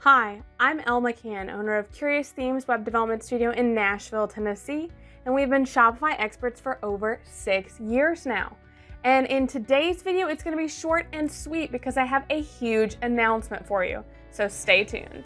Hi, I'm Elle McCann, owner of Curious Themes Web Development Studio in Nashville, Tennessee, and we've been Shopify experts for over 6 years now. And in today's video, it's going to be short and sweet because I have a huge announcement for you, so stay tuned.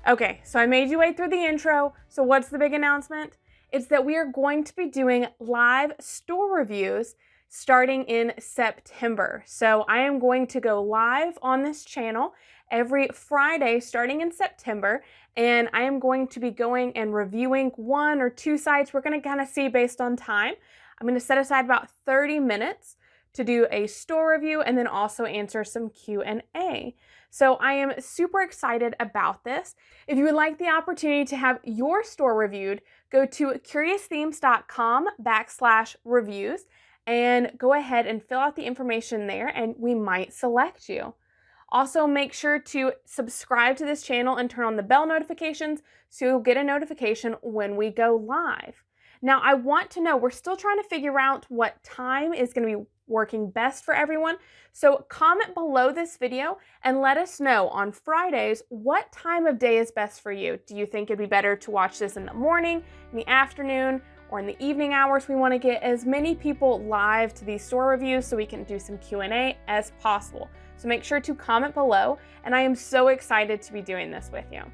Okay, so I made you wait through the intro, so what's the big announcement? It's that we are going to be doing live store reviews starting in September. So I am going to go live on this channel every Friday starting in September, and I am going to be going and reviewing 1 or 2 sites. We're going to kind of see based on time. I'm going to set aside about 30 minutes to do a store review and then also answer some Q&A. So I am super excited about this. If you would like the opportunity to have your store reviewed, go to curiousthemes.com/reviews and go ahead and fill out the information there and we might select you. Also, make sure to subscribe to this channel and turn on the bell notifications so you'll get a notification when we go live. Now, I want to know, we're still trying to figure out what time is going to be working best for everyone. So comment below this video and let us know on Fridays what time of day is best for you. Do you think it'd be better to watch this in the morning, in the afternoon, or in the evening hours? We want to get as many people live to these store reviews so we can do some Q&A as possible. So make sure to comment below, and I am so excited to be doing this with you.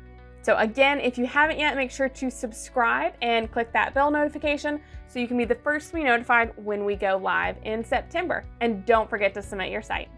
So again, if you haven't yet, make sure to subscribe and click that bell notification so you can be the first to be notified when we go live in September. And don't forget to submit your site.